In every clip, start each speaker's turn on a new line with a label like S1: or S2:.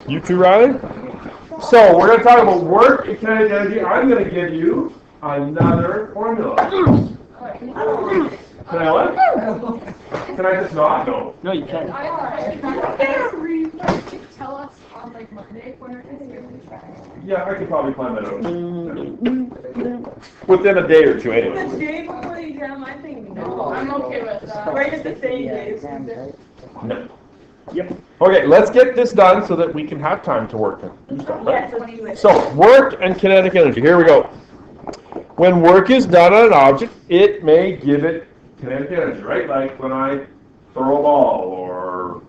S1: You too, Riley? So we're going to talk about work and kinetic energy. I'm going to give you another formula. Can I what? Can I just not? No.
S2: No, you can't.
S3: Tell us on like Monday where it is.
S1: Yeah, I could probably find that out. Within a day or two, anyway.
S4: The day before the exam, I think no.
S3: I'm okay with that.
S4: Right at the same day.
S1: No. Yep. Okay, let's get this done so that we can have time to work and do stuff, right?
S4: Yes, let's do it.
S1: So, work and kinetic energy. Here we go. When work is done on an object, it may give it kinetic energy, right? Like when I throw a ball or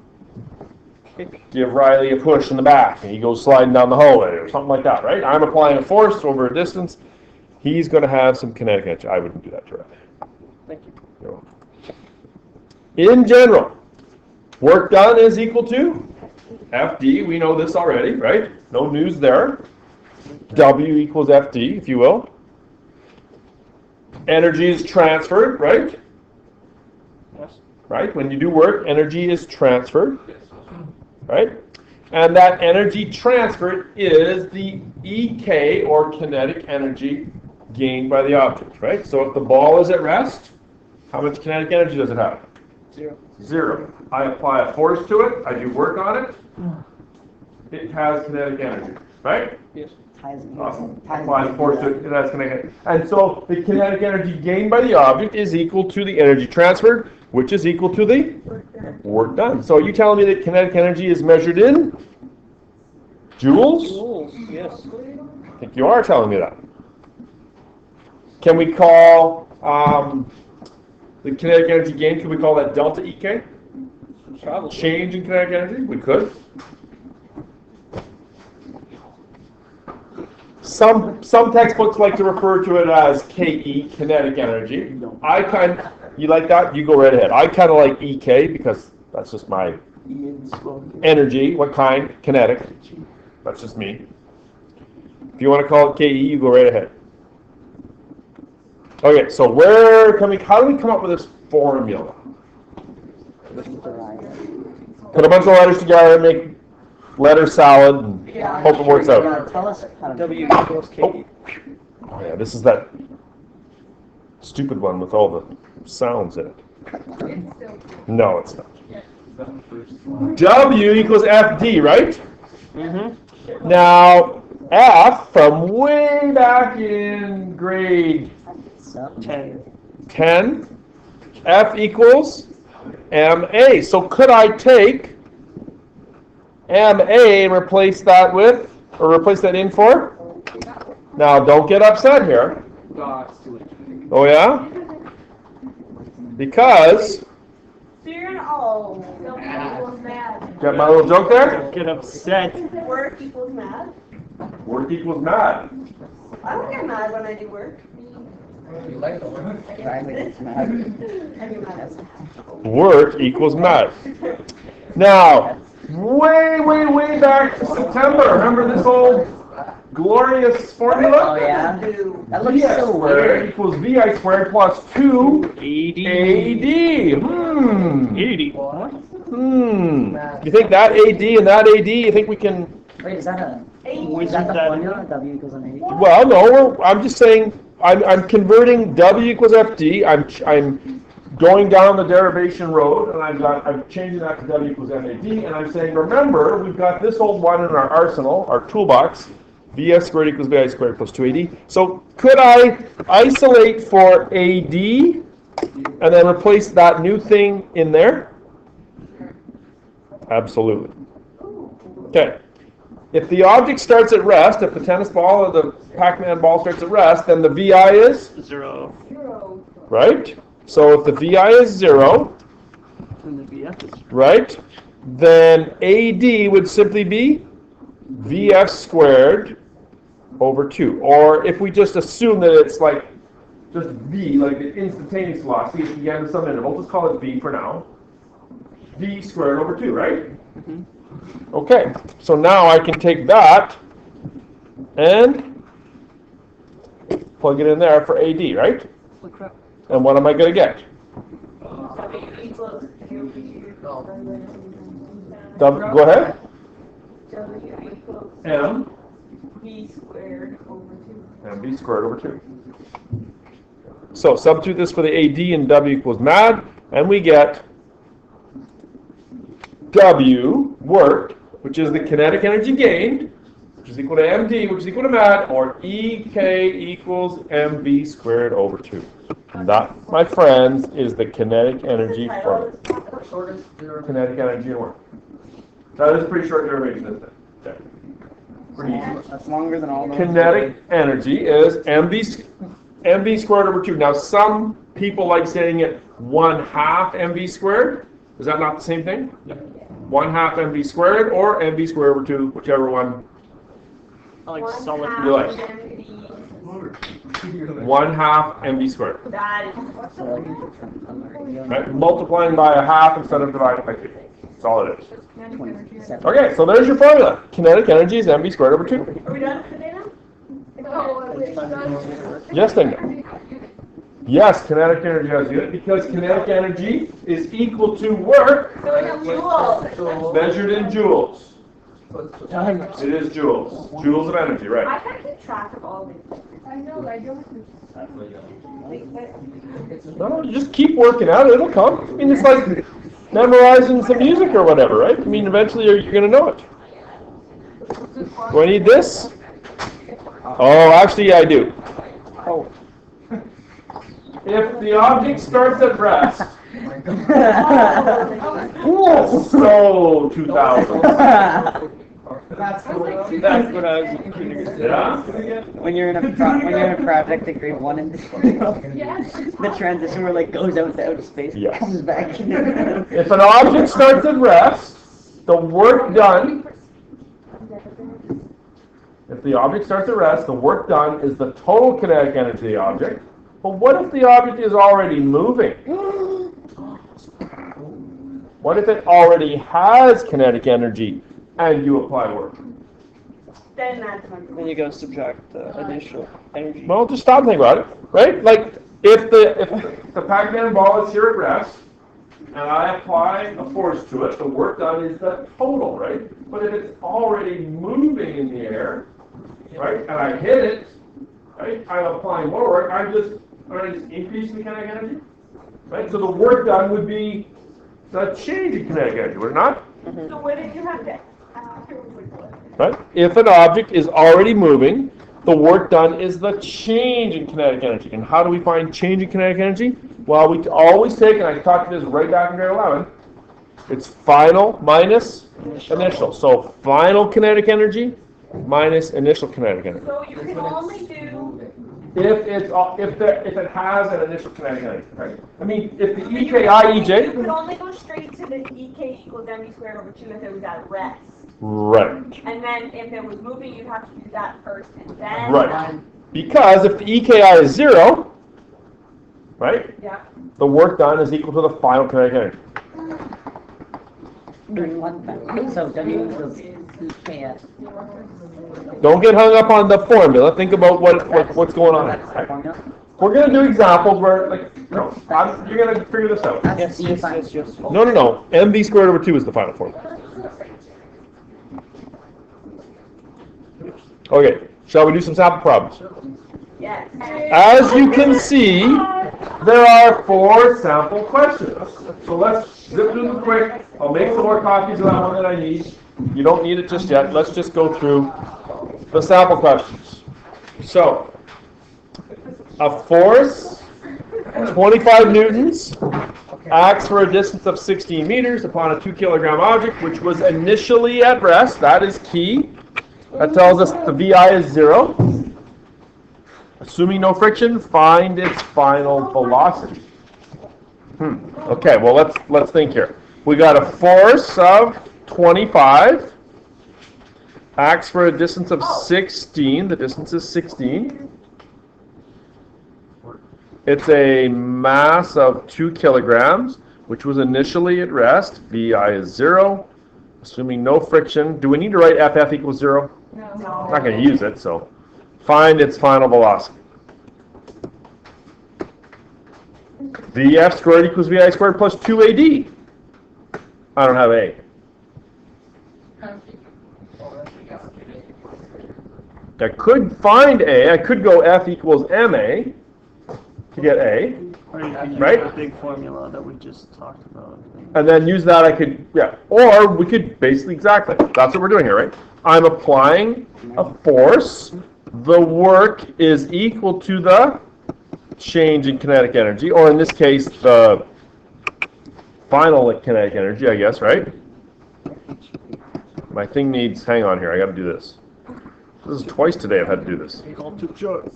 S1: give Riley a push in the back and he goes sliding down the hallway or something like that, right? I'm applying a force over a distance. He's going to have some kinetic energy. I wouldn't do that to Riley.
S2: Thank you.
S1: You're welcome. In general, work done is equal to FD. We know this already, right? No news there. W equals FD, if you will. Energy is transferred, right?
S2: Yes.
S1: Right? When you do work, energy is transferred, right? And that energy transferred is the EK, or kinetic energy, gained by the object, right? So if the ball is at rest, how much kinetic energy does it have?
S2: 0.
S1: 0. I apply a force to it, I do work on it, it has kinetic energy, right?
S2: Yes.
S1: Awesome. Apply a force to it, it has kinetic energy. And so the kinetic energy gained by the object is equal to the energy transferred, which is equal to the work done. So are you telling me that kinetic energy is measured in joules?
S2: Joules, yes.
S1: I think you are telling me that. Can we call the kinetic energy gain, can we call that delta EK?
S2: Probably.
S1: Change in kinetic energy? We could. Some textbooks like to refer to it as KE, kinetic energy. You like that? You go right ahead. I kind of like EK because that's just my energy. What kind? Kinetic. That's just me. If you want to call it KE, you go right ahead. Okay, so how do we come up with this formula? Put a bunch of letters together, make letter salad, and hope it works out.
S5: Tell us how to
S2: W equals K.
S1: Oh yeah, this is that stupid one with all the sounds in it. No, it's not. W equals FD, right?
S2: Mm-hmm.
S1: Now, F, from way back in grade 10, F equals MA. So could I take MA and replace that in for? Now, don't get upset here. Oh, yeah? Because,
S4: equals mad.
S1: got my little joke there?
S2: Get upset.
S4: Work equals mad.
S1: Work equals mad.
S4: I don't get mad when I do work.
S1: Work equals mad. Now, way back to September, remember this old glorious formula?
S5: Oh yeah? That looks
S1: VI
S5: so
S1: squared
S5: weird.
S1: equals VI squared plus 2
S2: AD.
S1: AD.
S2: 80.
S1: You think that AD and that AD, you think we can...
S5: Wait, is that the
S2: Isn't that
S5: formula? W equals an 80?
S1: Well, no, I'm just saying, I'm converting W equals FD. I'm going down the derivation road, and I'm changing that to W equals MAD, and I'm saying, remember, we've got this old one in our arsenal, our toolbox, VS squared equals VI squared plus 2AD. So could I isolate for AD and then replace that new thing in there? Absolutely. Okay. If the object starts at rest, if the tennis ball or the Pac-Man ball starts at rest, then the VI is?
S2: 0.
S1: Right? So if the VI is 0,
S2: And the VF is
S1: right, then AD would simply be VF squared over 2. Or if we just assume that it's like just V, like the instantaneous velocity at the end of some interval, just call it V for now. V squared over 2, right?
S2: Mm-hmm.
S1: Okay, so now I can take that and plug it in there for AD, right?
S2: Holy crap.
S1: And what am I going to get? Go ahead.
S4: W equals
S1: M
S4: v squared over 2.
S1: and v squared over 2. So substitute this for the AD and W equals mad, and we get W work, which is the kinetic energy gained, which is equal to MD, which is equal to mad, or EK equals MV squared over 2. And that, my friends, is the kinetic energy formula. Kinetic energy and work. That is a pretty short derivation, isn't it? Okay. Pretty easy.
S5: That's longer than all those.
S1: Kinetic energy is MV squared over 2. Now, some people like saying it 1/2 MV squared. Is that not the same thing? Yeah. 1/2 MV squared or MV squared over 2, whichever one
S2: I like solid.
S1: you like. 1/2 MV squared.
S4: That is
S1: Right? Multiplying by 1/2 instead of dividing by 2. That's all it is.
S5: 27.
S1: Okay, so there's your formula. Kinetic energy is MV squared over 2.
S4: Are we done today now?
S1: Yes, then no. Yes, kinetic energy has unit because kinetic energy is equal to work
S4: So we have joules.
S1: measured in joules. It is joules. Joules of energy,
S4: I
S1: right?
S4: can't keep track of all these.
S3: I know, I don't.
S1: No, you just keep working at it. It'll come. I mean, it's like memorizing some music or whatever, right? I mean, eventually you're going to know it. Do I need this? Oh, actually, I do.
S5: Oh.
S1: If the object starts at rest, so 2000.
S5: That's
S2: That's what I was thinking.
S1: Yeah.
S5: when you're in a project at grade 1 and
S3: Yes.
S5: the transition where like goes out to outer space,
S1: Yes.
S5: comes back.
S1: If an object starts at rest, the work done. If the object starts at rest, the work done is the total kinetic energy of the object. But what if the object is already moving? What if it already has kinetic energy and you apply work?
S4: Then that's my
S2: Then you gotta subtract the initial energy.
S1: Well, just stop and think about it, right? Like if the Pac-Man ball is here at rest and I apply a force to it, the work done is the total, right? But if it's already moving in the air, right, and I hit it, right, I'm applying more work, I'm just increasing the kinetic energy, right? So the work done would be the change in kinetic energy, would it not?
S4: So what did you have to
S1: Right? If an object is already moving, the work done is the change in kinetic energy. And how do we find change in kinetic energy? Well, we always take, and I taught you this right back in grade 11, it's final minus initial. So final kinetic energy minus initial kinetic energy.
S4: So you can only do.
S1: If it has an initial kinetic energy, right? I mean, if the EKI,
S4: You
S1: EJ,
S4: could only go straight to the EK equals MV squared over 2 if it was at rest.
S1: right,
S4: And then if it was moving, you'd have to do that first and then.
S1: right. Because if the EKI is 0, right,
S4: Yeah.
S1: the work done is equal to the final kinetic energy.
S5: Doing one thing. So W equals EKS.
S1: Don't get hung up on the formula. Think about what's going on.
S5: That's the formula.
S1: We're going to do examples where, like, you're going to figure this out.
S5: That's
S2: Yes,
S5: E
S2: yes,
S5: fine.
S2: yes, yes.
S1: No. MV squared over 2 is the final formula. Okay, shall we do some sample problems?
S4: Yes.
S1: As you can see, there are 4 sample questions. So let's zip through them quick. I'll make some more copies of that one that I need. You don't need it just yet. Let's just go through the sample questions. So, a force, 25 newtons, acts for a distance of 16 meters upon a 2 kilogram object, which was initially at rest. That is key. That tells us the VI is 0. Assuming no friction, find its final velocity. Okay, well let's think here. We got a force of 25, acts for a distance of 16. The distance is 16. It's a mass of 2 kilograms, which was initially at rest. VI is 0. Assuming no friction. Do we need to write FF equals 0?
S3: No.
S1: I'm not going to use it, so find its final velocity. VF squared equals VI squared plus 2AD. I don't have A. I could find A. I could go F equals MA to get A.
S2: Or you can use
S1: Right?
S2: the big formula that we just talked about.
S1: And then use that, I could, yeah. Or we could basically, exactly, that's what we're doing here, right? I'm applying a force. The work is equal to the change in kinetic energy, or in this case, the final kinetic energy, I guess, right? My thing needs, hang on here, I gotta do this. This is twice today I've had to do this.
S2: Call to chart.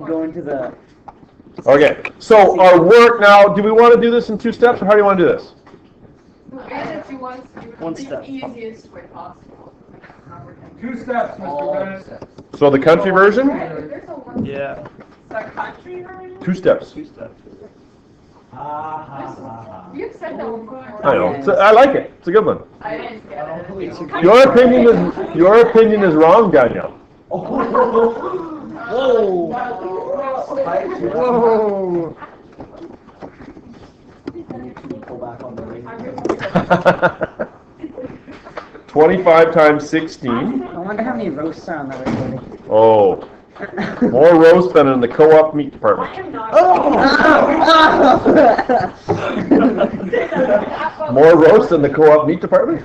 S5: Go into the.
S1: Okay, so our work now, do we want to do this in 2 steps, or how do you want to do this?
S2: One step.
S3: The easiest way possible.
S1: 2 steps, Mr. Bennett. So the country version?
S3: There's a one.
S2: Yeah.
S3: The country version?
S1: 2 steps.
S2: 2 steps.
S3: You've said that one before.
S1: I know, I like it, it's a good one.
S3: I didn't get it.
S1: Your opinion is wrong, Danielle.
S2: Whoa! Whoa!
S1: 25 times 16.
S5: I wonder how many roasts are on the recording.
S1: Oh, more roast than in the co-op meat
S4: I
S1: department.
S4: am not.
S1: More roast than the co-op meat department?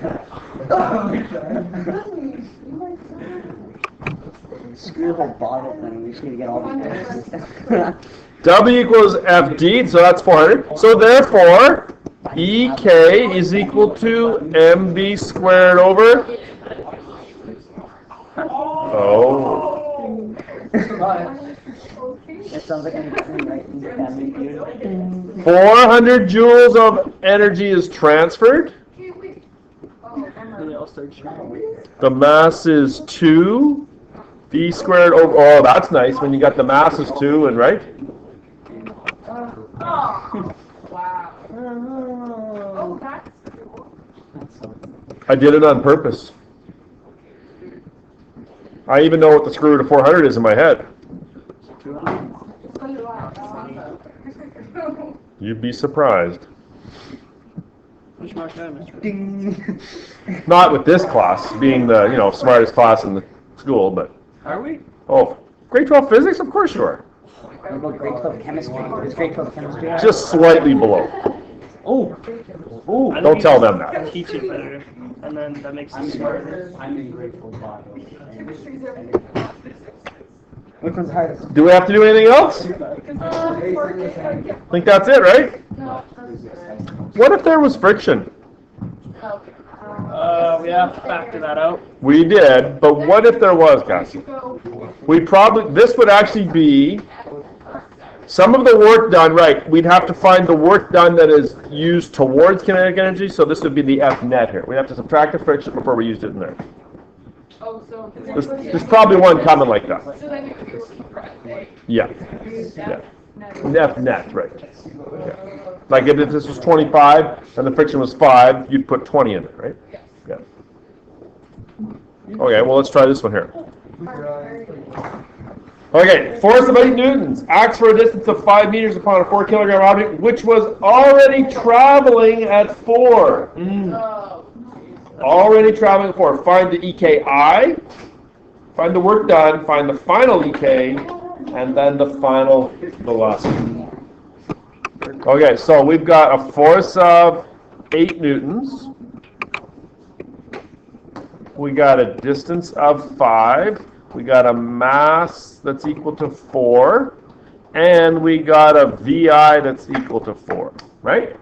S5: Screw the whole bottle thing. We just need to get all the
S1: W equals FD, so that's 400. So therefore, EK is equal to MB squared over. Oh.
S5: It sounds like I'm writing the family feud.
S1: 400 joules of energy is transferred.
S2: And they all start shooting.
S1: The mass is 2. V squared over. Oh, that's nice when you got the mass is 2, and right?
S3: Oh, wow. Oh, that's cool.
S1: I did it on purpose. I even know what the square root of 400 is in my head. You'd be surprised.
S2: Which mark that, Mr.
S5: Ding.
S1: Not with this class, being the smartest class in the school, but
S2: Are we?
S1: oh, grade 12 physics, of course you are.
S5: What about grade 12 chemistry? Is grade 12 chemistry?
S1: Just slightly below.
S5: Oh. Oh.
S2: I
S1: Don't
S2: think
S1: tell
S2: you
S1: them that.
S2: can teach it better, and then that makes it smarter.
S6: I'm in grade 4 bio.
S5: Which one's hardest?
S1: Do we have to do anything else? Think that's it, right? What if there was friction?
S2: We have to factor that out.
S1: We did, but what if there was, Cassie? This would actually be some of the work done, right? We'd have to find the work done that is used towards kinetic energy, so this would be the F net here. We have to subtract the friction before we used it in there.
S3: Oh, so.
S1: There's probably one coming like that.
S3: So then you could.
S1: Yeah. Yeah. F net, right. Yeah. Like if this was 25 and the friction was 5, you'd put 20 in it, right? Yeah. Okay, well let's try this one here. Okay, force of 8 newtons acts for a distance of 5 meters upon a 4 kilogram object which was already traveling at 4. Already traveling at 4. Find the EKI, find the work done, find the final EK, and then the final velocity. Okay, so we've got a force of 8 newtons. We got a distance of 5. We got a mass that's equal to 4. And we got a VI that's equal to 4, right?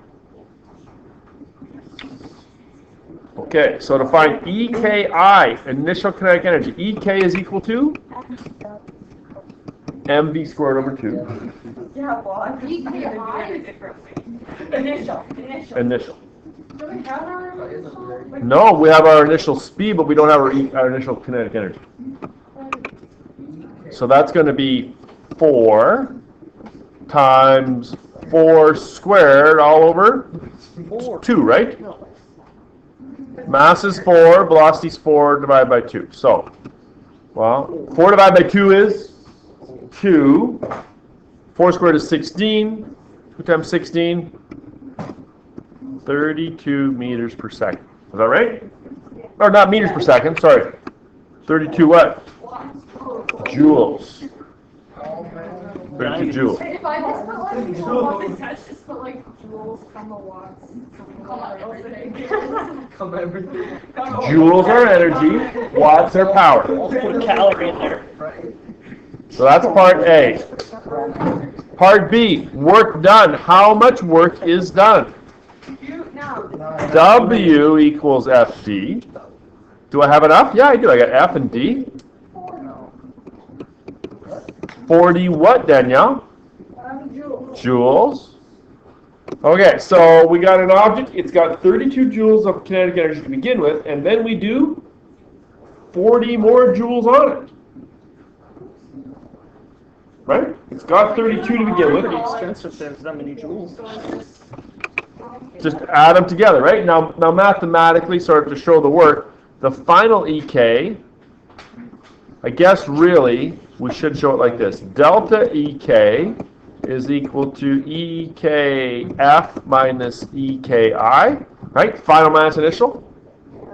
S1: Okay, so to find EKI, initial kinetic energy, EK is equal to mv squared over 2.
S4: Yeah, well, I'm just going to do it differently. Initial.
S1: Initial. No, we have our initial speed, but we don't have our initial kinetic energy. So that's going to be 4 times 4 squared all over 2, right? Mass is 4, velocity is 4 divided by 2. So, well, 4 divided by 2 is 2. 4 squared is 16. 2 times 16. 32 meters per second. Is that right? Or not meters per second, sorry. 32 what? Joules. 32 joules.
S3: If I just put like, that's just put like joules, comma watts,
S2: Come everything.
S1: Joules are energy, watts are power.
S2: Put calorie in there.
S1: So that's part A. Part B, work done. How much work is done? W equals FD. Do I have enough? Yeah, I do. I got F and D. 40 what, Danielle? Joules. Okay, so we got an object. It's got 32 joules of kinetic energy to begin with, and then we do 40 more joules on it. Right? It's got 32 to begin with.
S2: Pretty expensive. There's that many joules.
S1: Just add them together, right? Now mathematically, sort of to show the work, the final EK, I guess really, we should show it like this. Delta EK is equal to EKF minus EKI, right? Final minus initial.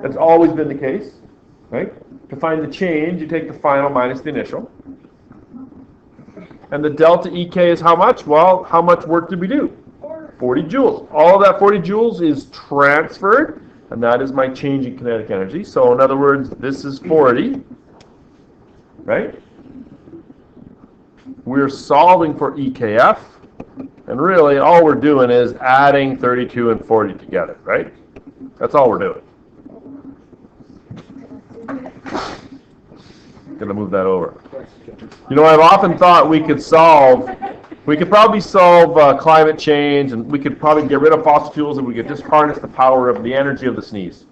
S1: That's always been the case, right? To find the change, you take the final minus the initial. And the delta EK is how much? Well, how much work did we do? 40 joules. All of that 40 joules is transferred, and that is my change in kinetic energy. So in other words, this is 40, right? We're solving for EKF, and really all we're doing is adding 32 and 40 together, right? That's all we're doing. Gonna move that over. You know, I've often thought we could probably solve climate change, and we could probably get rid of fossil fuels, and we could just harness the power of the energy of the sneeze.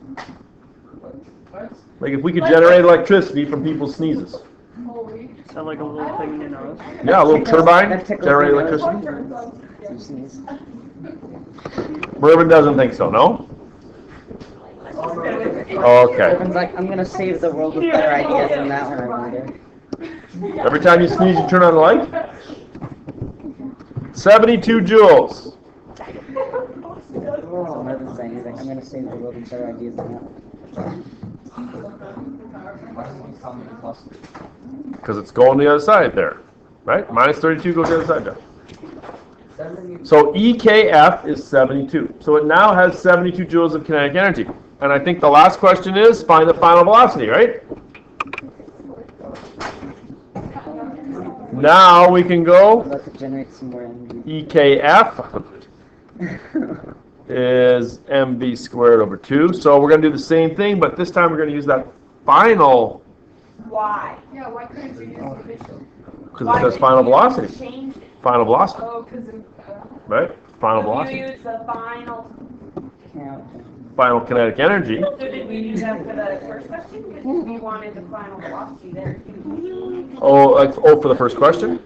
S1: Like if we could generate electricity from people's sneezes.
S2: Sound like a little thing, you know.
S1: Yeah, a little turbine, generate electricity. Mervyn doesn't think so, no? Okay.
S5: Urban's like, I'm gonna save the world with better ideas than that one over there.
S1: Every time you sneeze, you turn on the light? 72 joules.
S5: Oh, Urban's saying, he's like, I'm gonna save the world with better ideas than that.
S1: Because it's going the other side there, right? Minus 32 goes the other side there. So EKF is 72. So it now has 72 joules of kinetic energy. And I think the last question is find the final velocity, right? Now we can go
S5: I'm about to generate some more energy.
S1: EKF is mv squared over 2. So we're going to do the same thing, but this time we're going to use that final,
S3: Why? Yeah, why couldn't you use the initial?
S1: because it says final velocity.
S3: Change it.
S1: Final velocity,
S3: Oh, because
S1: right? Final
S3: you
S1: velocity.
S3: use the final.
S1: Final kinetic energy.
S3: So did we do that for the first question? Because we wanted the final velocity there.
S1: Oh, for the first question?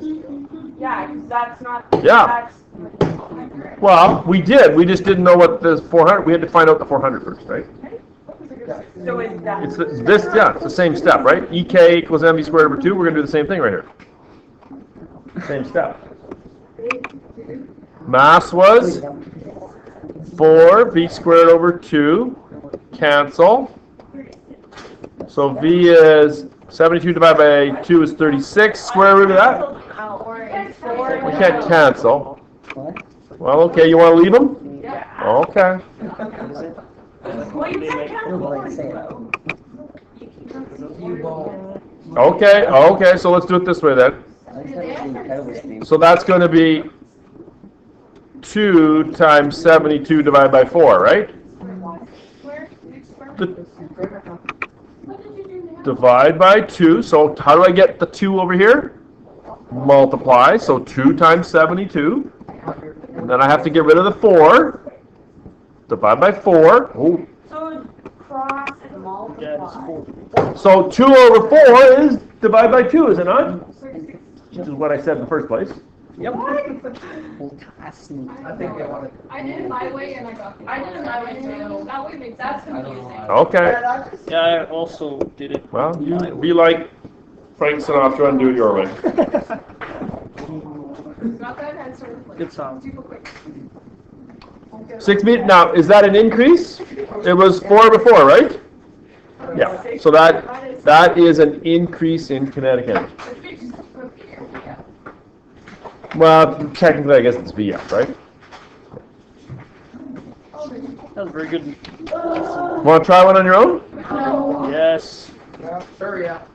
S3: Yeah, because that's not.
S1: Yeah.
S3: That's,
S1: Well, we did. We just didn't know what the 400. We had to find out the 400 first, right?
S3: so is that.
S1: It's this. Yeah, it's the same step, right? EK equals mv squared over 2. We're gonna do the same thing right here. Same step. Mass was 4v squared over 2. Cancel. So v is 72 divided by 2 is 36. Square root of that.
S3: Or in 4.
S1: We can't cancel.
S5: What?
S1: Well, okay. You want to leave them?
S3: Yeah.
S1: Okay.
S3: Well, you can't count
S5: Like, say it.
S1: Okay. Okay. So let's do it this way then.
S5: I just thought it was the incredible thing.
S1: So that's going to be 2 times 72 divided by 4, right? Divide by 2. So how do I get the 2 over here? Multiply. So 2 times 72. And then I have to get rid of the 4. Divide by 4. Ooh.
S3: So cross and multiply.
S1: So 2 over 4 is divide by 2, is it not? Which is what I said in the first place.
S2: Yep.
S3: I did it my way and I got. I did it my way too. That way makes that's confusing.
S1: Okay.
S2: Yeah, I also did it.
S1: Well, you be like Frank Sinatra and do it your way.
S3: Not that answer.
S2: Good song.
S3: Super quick.
S1: 6 meters. Now, is that an increase? It was 4 before, right? Yeah. So that is an increase in kinetic energy. Well, technically, I guess it's VF, right?
S2: That was very good.
S1: Want to try one on your own?
S2: Yes.
S6: Hurry up.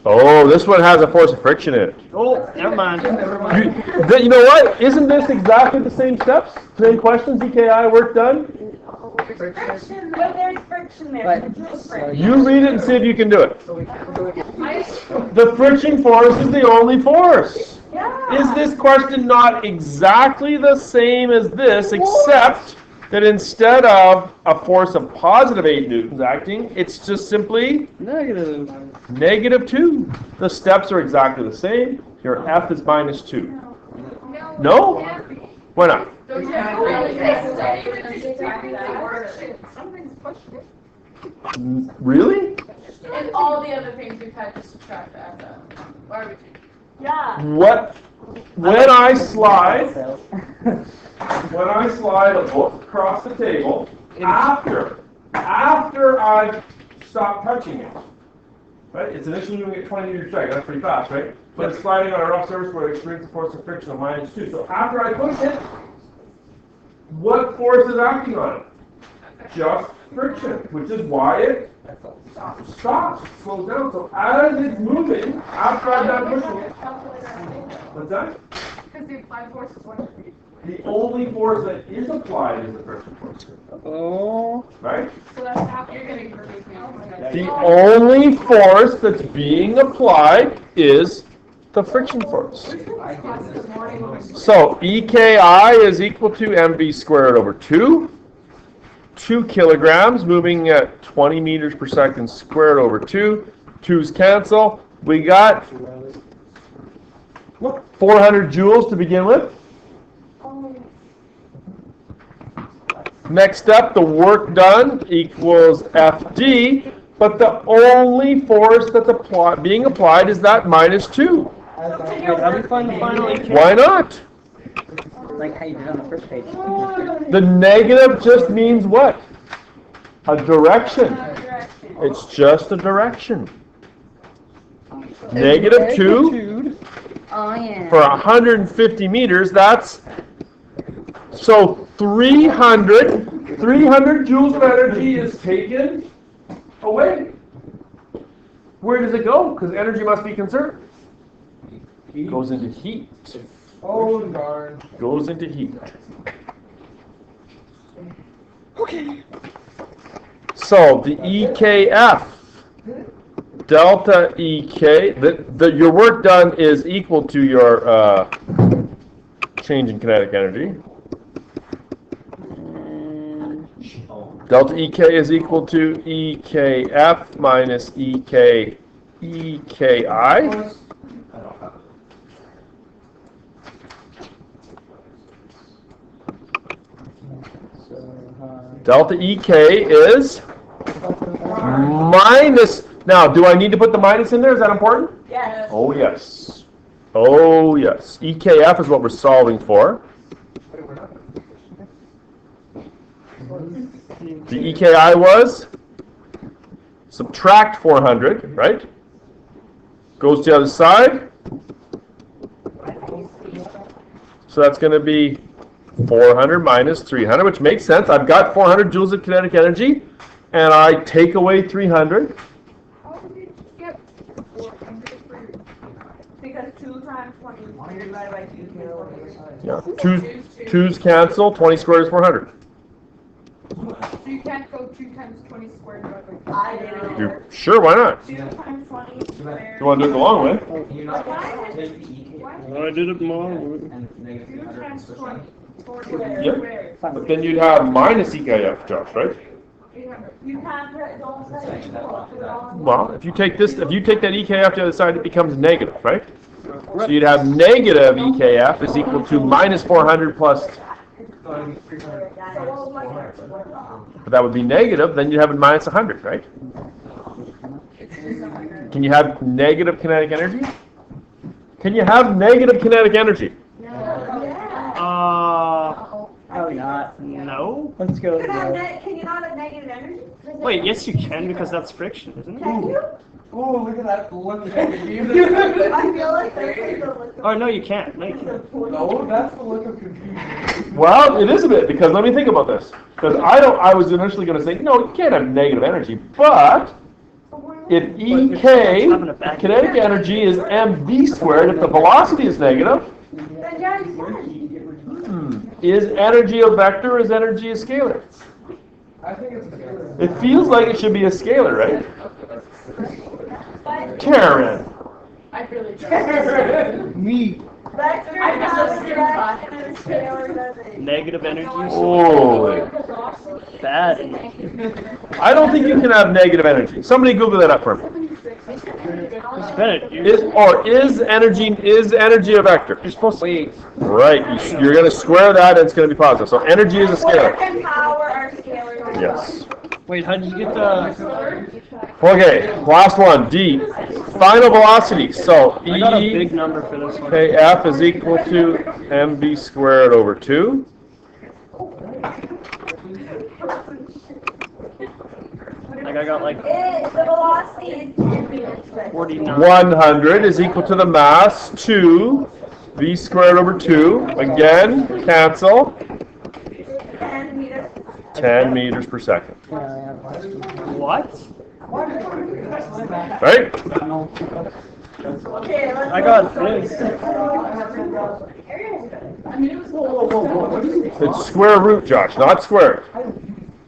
S1: Oh, this one has a force of friction in it.
S2: Oh, never mind.
S1: You know what? Isn't this exactly the same steps? Same questions, EKI, work done?
S4: Friction, but there's friction there.
S5: But,
S1: You read it and see if you can do it.
S3: I,
S1: The friction force is the only force.
S4: Yeah.
S1: Is this question not exactly the same as this, except that instead of a force of positive 8 newtons acting, it's just simply
S2: Negative.
S1: -2. The steps are exactly the same. Your F is -2.
S3: no.
S1: No?
S3: Can't be.
S1: Why not?
S3: Don't you have to really say something's pushing.
S1: Really?
S3: And all the other things we've had to subtract out of. Why would you?
S4: Yeah.
S1: What? When I slide a book across the table, after I've stopped touching it, right? It's initially moving at 20 meters strike. That's pretty fast, right? But it's sliding on a rough surface where it experiences a force of friction of -2. So after I push it, what force is acting on it? Just friction, which is why it stops, slows down. So as it's moving, after I'm done pushing it, what's that?
S3: Because the applied force is 1 degree.
S1: The only force that is applied is the friction force,
S2: Oh.
S1: right?
S3: So that's how you're getting perfect now.
S1: The only force that's being applied is the friction force. So EKI is equal to mv squared over 2. 2 kilograms moving at 20 meters per second squared over 2. 2's cancel. We got 400 joules to begin with. Next up, the work done equals FD, but the only force that's being applied is that -2.
S2: That'd be fun to finally.
S1: Why not?
S5: like how you did on the first page.
S1: The negative just means what? A direction. It's just a direction. -2
S5: Oh, yeah.
S1: for 150 meters, that's, so 300 joules of energy is taken away. Where does it go? Because energy must be conserved. It goes into heat.
S6: Oh, darn.
S1: Goes into heat.
S2: Okay.
S1: So the EKF, delta EK, your work done is equal to your change in kinetic energy. Delta EK is equal to EKF minus EKI. Delta EK is minus. Now, do I need to put the minus in there? Is that important?
S4: Yes.
S1: Oh, yes. Oh, yes. EKF is what we're solving for. The EKI was subtract 400, right? Goes to the other side. So that's going to be 400 minus 300, which makes sense. I've got 400 joules of kinetic energy, and I take away 300.
S3: How did you get 400 for your...
S4: Because 2 times 20 divided by 2
S1: Yeah. Twos cancel. 20 squared is 400.
S3: So you can't go 2 times 20 squared divided by 2.
S4: I did it.
S1: You, sure, why not?
S4: 2 times 20 squared.
S1: You want to do it the long way?
S6: You know, take the EK
S2: Well, I did it tomorrow.
S6: and negative
S3: 2
S6: 300
S3: times
S6: and
S3: 20
S6: switch
S3: squared
S1: Yeah.
S3: squared.
S1: But then you'd have minus EKF, Josh, right?
S3: 800.
S4: You can't put, don't put it equal to the all.
S1: Well, if you take that EKF to the other side, it becomes negative, right? So you'd have negative EKF is equal to minus 400 plus, but that would be negative, then you'd have it minus 100, right? Can you have negative kinetic energy? Can you have negative kinetic energy?
S2: Uh,
S5: Probably not.
S2: No.
S5: Let's go.
S4: Can you not have negative energy?
S2: Wait, yes you can because that's friction, isn't it?
S4: Can you?
S6: Oh, look at that look.
S4: I feel like that's like the look of.
S2: Oh no, you can't. No, you can't.
S6: No, that's the look of confusion.
S1: Well, it is a bit, because let me think about this. Because I was initially going to say, no, you can't have negative energy, but if EK, kinetic energy, is mv squared, if the velocity is negative,
S4: Then yeah, you can.
S1: is energy a vector or is energy a scalar?
S6: I think it's a scalar.
S1: It feels like it should be a scalar, right?
S3: But
S1: Karen.
S3: I really don't.
S1: Me.
S4: Vector
S3: I
S4: has
S3: just
S4: a
S3: did
S4: direct and a scalar doesn't.
S2: Negative energy.
S1: Oh.
S2: Bad.
S1: I don't think you can have negative energy. Somebody Google that up for me.
S2: Bennett,
S1: Is energy a vector?
S2: you're supposed to wait.
S1: Right. You're going to square that and it's going to be positive. So energy is a
S4: Work
S1: scalar.
S4: and power are scalars.
S1: Yes.
S2: Wait, how did you get the?
S1: Okay, last one, D. Final velocity. So
S2: I got a
S1: E,
S2: big number for this one.
S1: okay, F is equal to mv squared over 2.
S2: Like I got like
S4: The velocity is
S2: 49.
S1: 100 is equal to the mass 2 v squared over 2. Again, cancel.
S4: 10 meters.
S1: 10 meters per second.
S2: What?
S1: Right?
S4: Okay, let's
S2: I got this.
S1: It's square root, Josh, not square.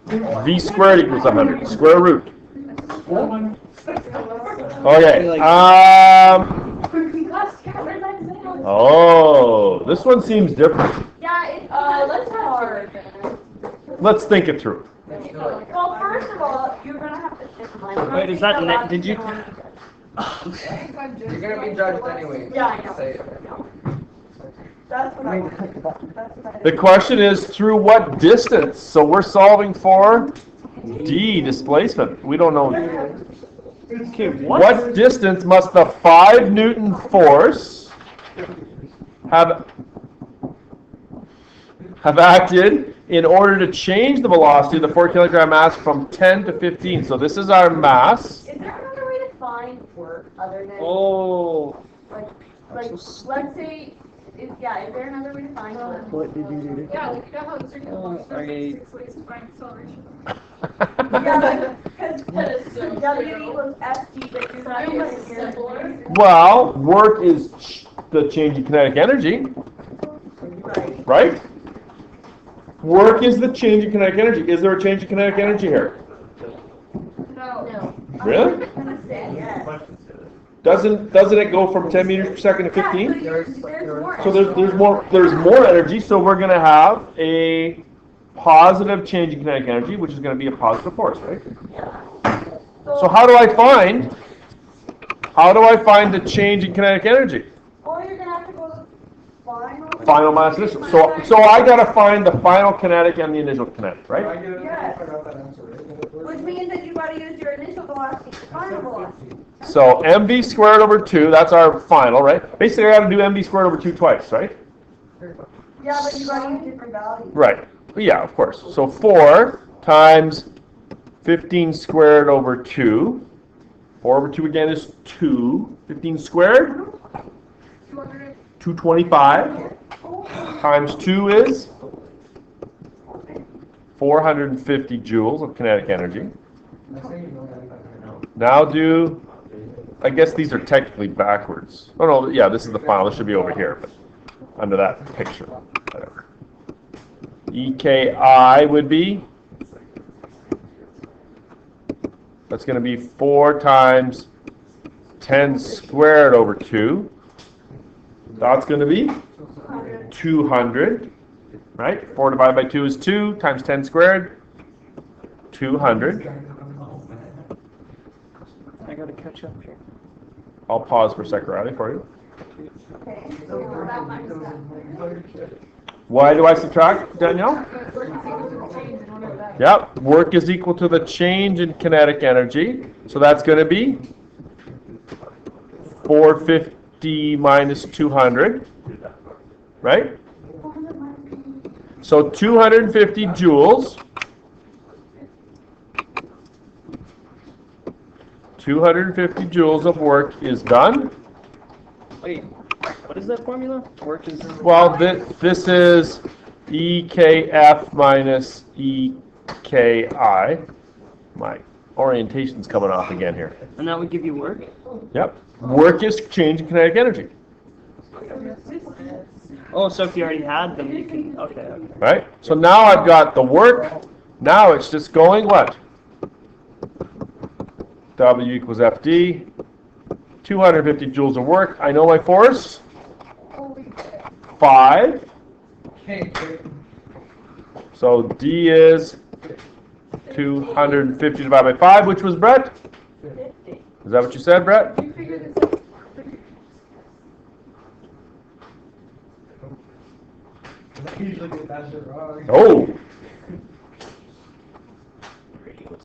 S1: V squared equals 100. Square root. Okay. Oh, this one seems different.
S3: Yeah, let's hard.
S1: Let's think it through.
S4: Well, first of all, you're gonna have to shift mine.
S2: Wait, is that net? Did you?
S6: You're gonna be judged anyway.
S4: Yeah, I know.
S6: Say it.
S4: That's what I want. That's what I
S1: The question is through what distance? So we're solving for D, displacement. We don't know.
S2: Okay,
S1: What distance must the 5 Newton force have acted in order to change the velocity of the 4 kilogram mass from 10 to 15? So this is our mass.
S4: Is there another way to find work other than
S2: Oh.
S4: like let's say is there another way to find work?
S5: What did you do?
S3: Yeah, we got how it's
S2: Okay.
S3: 6 ways to find acceleration.
S4: Yeah, because
S3: That is so
S4: W
S3: true.
S4: equals FG, but you're not
S3: I was
S4: using
S3: simpler.
S1: Well, work is the change in kinetic energy,
S4: Right.
S1: right? Work is the change in kinetic energy. Is there a change in kinetic energy here?
S3: No.
S1: Really?
S4: I'm gonna say yes.
S1: Doesn't it go from 10 meters per second to 15?
S4: There's more.
S1: So there's more energy, so we're going to have a positive change in kinetic energy, which is going to be a positive force, right? So how do I find the change in kinetic energy?
S4: Or you're gonna have to go to final.
S1: Final mass initial. So I got to find the final kinetic and the initial kinetic,
S6: I
S1: right?
S6: get it.
S4: Yes.
S6: I got that answer right.
S4: Which means that you gotta use your initial velocity, final velocity.
S1: So mv squared over 2, that's our final, right? Basically I got to do mv squared over 2 twice, right?
S4: Yeah, but you gotta use different values.
S1: Right. Yeah, of course. So 4 times 15 squared over 2. 4 over 2 again is 2. 15 squared? 225. Times 2 is 450 joules of kinetic energy. Now do, I guess these are technically backwards. Oh no, yeah, this is the final. This should be over here, but under that picture. Whatever. EKI would be, that's going to be 4 times 10 squared over 2. That's going to be 200, right? 4 divided by 2 is 2 times 10 squared, 200.
S2: I gotta catch up here.
S1: I'll pause for a second, Riley, for you.
S4: Okay, so that minus
S1: Why do I subtract, Danielle? Yep, work is equal to the change in kinetic energy. So that's going to be 450 minus 200, right? So 250 joules. 250 joules of work is done.
S2: Wait, what is that formula? Work is.
S1: Well, this is EKF minus EKI. My orientation's coming off again here.
S2: And that would give you work?
S1: Yep. Work is change in kinetic energy.
S2: Oh, so if you already had them, you can. Okay.
S1: Right? So now I've got the work. Now it's just going what? W equals FD. 250 joules of work. I know my force. 5.
S6: Okay.
S1: So D is 250 divided by 5, which was Brett? Is that what you said, Brett?
S3: You figure this out.
S6: I usually get that shit wrong.
S1: Oh,